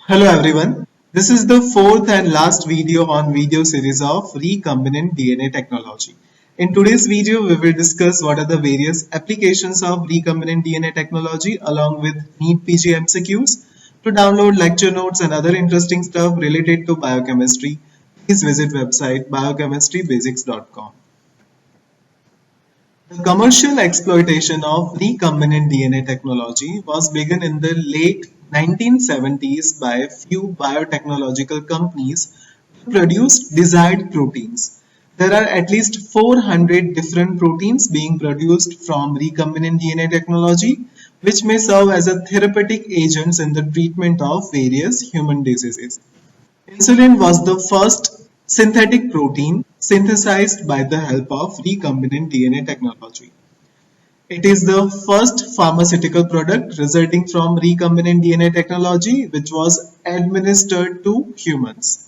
Hello everyone. This is the fourth and last video on video series of recombinant DNA technology. In today's video, we will discuss what are the various applications of recombinant DNA technology along with NEET PG MCQs. To download lecture notes and other interesting stuff related to biochemistry, please visit website biochemistrybasics.com. The commercial exploitation of recombinant DNA technology was begun in the late 1970s by few biotechnological companies to produce desired proteins. There are at least 400 different proteins being produced from recombinant DNA technology, which may serve as a therapeutic agents in the treatment of various human diseases. Insulin was the first synthetic protein synthesized by the help of recombinant DNA technology. It is the first pharmaceutical product resulting from recombinant DNA technology which was administered to humans.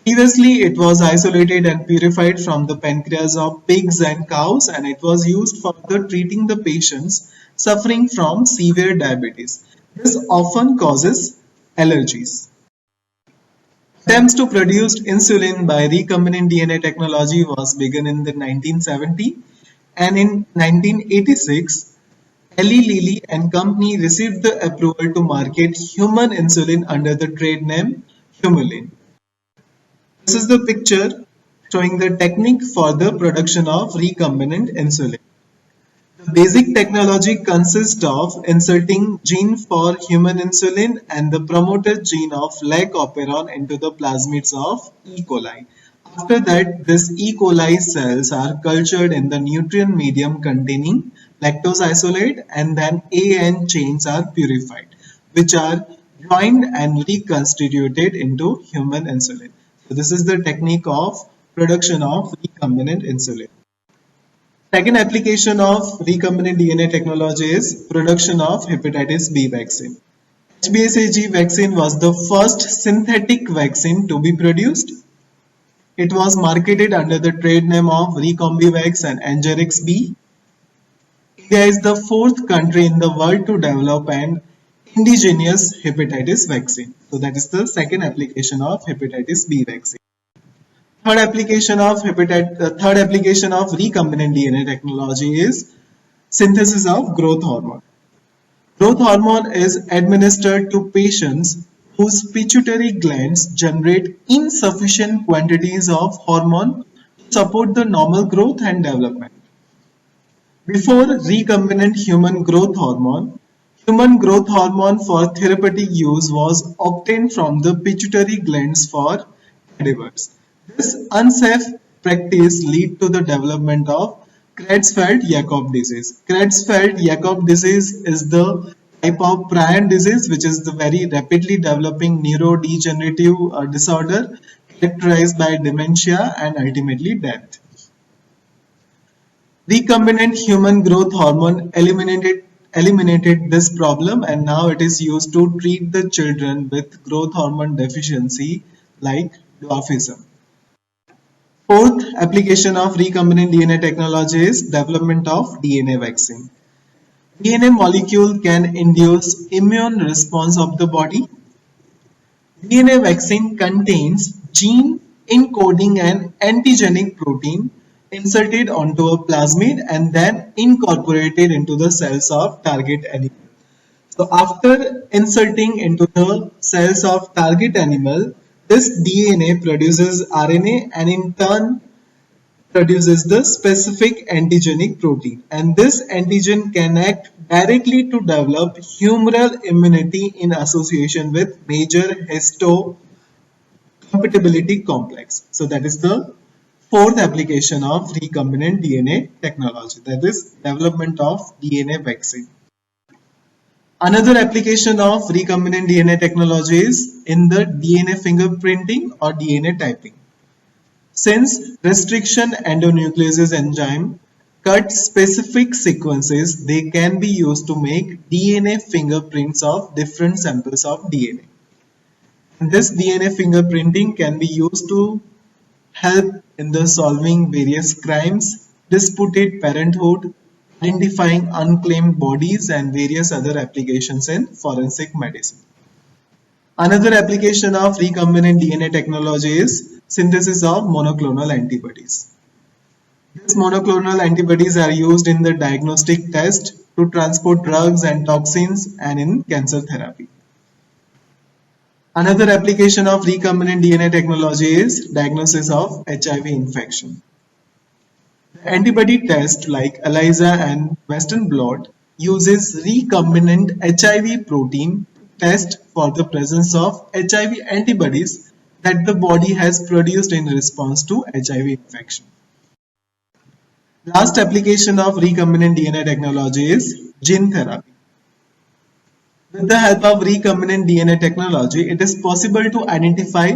Previously, it was isolated and purified from the pancreas of pigs and cows, and it was used for treating the patients suffering from severe diabetes. This often causes allergies. Attempts to produce insulin by recombinant DNA technology was begun in the 1970, and in 1986 Eli Lilly and Company received the approval to market human insulin under the trade name Humulin. This is the picture showing the technique for the production of recombinant insulin. The basic technology consists of inserting gene for human insulin and the promoter gene of lac-operon into the plasmids of E. coli. After that, these E. coli cells are cultured in the nutrient medium containing lactose isolate, and then AN chains are purified, which are joined and reconstituted into human insulin. So this is the technique of production of recombinant insulin. Second application of recombinant DNA technology is production of hepatitis B vaccine. HBsAg vaccine was the first synthetic vaccine to be produced. It was marketed under the trade name of Recombivax and Angerix B. India is the fourth country in the world to develop an indigenous hepatitis vaccine. So that is the second application of hepatitis B vaccine. Third application of recombinant DNA technology is synthesis of growth hormone. Growth hormone is administered to patients whose pituitary glands generate insufficient quantities of hormone to support the normal growth and development. Before recombinant human growth hormone for therapeutic use was obtained from the pituitary glands for cadavers. This unsafe practice led to the development of Creutzfeldt-Jakob disease. Creutzfeldt-Jakob disease is the type of prion disease which is the very rapidly developing neurodegenerative disorder characterized by dementia and ultimately death. Recombinant human growth hormone eliminated this problem, and now it is used to treat the children with growth hormone deficiency like dwarfism. Fourth application of recombinant DNA technology is development of DNA vaccine. DNA molecule can induce immune response of the body. DNA vaccine contains gene encoding an antigenic protein inserted onto a plasmid and then incorporated into the cells of target animal. So after inserting into the cells of target animal, this DNA produces RNA and in turn produces the specific antigenic protein, and this antigen can act directly to develop humoral immunity in association with major histocompatibility complex. So that is the fourth application of recombinant DNA technology, that is development of DNA vaccine. Another application of recombinant DNA technology is in the DNA fingerprinting or DNA typing. Since restriction endonuclease enzyme cut specific sequences, they can be used to make DNA fingerprints of different samples of DNA. And this DNA fingerprinting can be used to help in the solving various crimes, disputed parenthood, identifying unclaimed bodies, and various other applications in forensic medicine. Another application of recombinant DNA technology is synthesis of monoclonal antibodies. These monoclonal antibodies are used in the diagnostic test to transport drugs and toxins and in cancer therapy. Another application of recombinant DNA technology is diagnosis of HIV infection. The antibody test like ELISA and Western blot uses recombinant HIV protein to test for the presence of HIV antibodies that the body has produced in response to HIV infection. Last application of recombinant DNA technology is gene therapy. With the help of recombinant DNA technology, it is possible to identify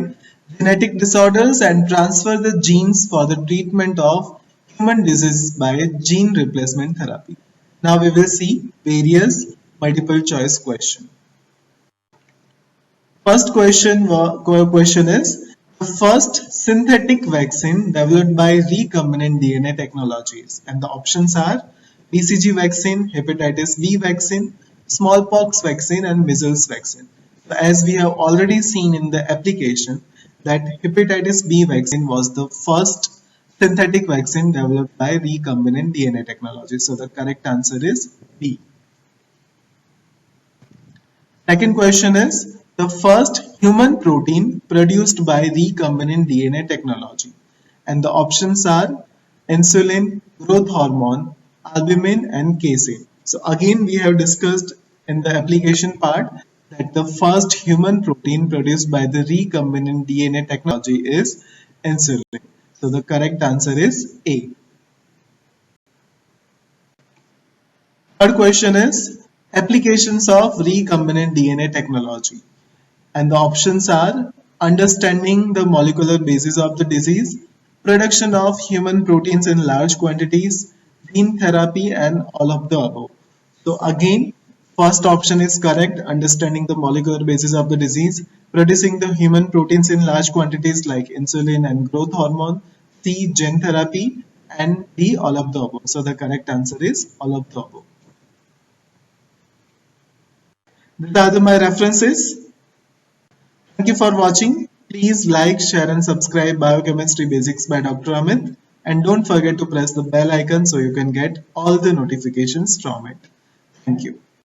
genetic disorders and transfer the genes for the treatment of human disease by gene replacement therapy. Now we will see various multiple choice questions. First question is the first synthetic vaccine developed by recombinant DNA technologies, and the options are BCG vaccine, hepatitis B vaccine, smallpox vaccine, and measles vaccine. So as we have already seen in the application that hepatitis B vaccine was the first synthetic vaccine developed by recombinant DNA technology. So the correct answer is B. Second question is the first human protein produced by recombinant DNA technology. And the options are insulin, growth hormone, albumin, and casein. So again, we have discussed in the application part that the first human protein produced by the recombinant DNA technology is insulin. So the correct answer is A. Third question is applications of recombinant DNA technology. And the options are understanding the molecular basis of the disease, production of human proteins in large quantities, gene therapy, and all of the above. So again, first option is correct, understanding the molecular basis of the disease, producing the human proteins in large quantities like insulin and growth hormone, C, gene therapy, and D, all of the above. So the correct answer is all of the above. These are my references. Thank you for watching. Please like, share and subscribe Biochemistry Basics by Dr. Amit, and don't forget to press the bell icon so you can get all the notifications from it. Thank you.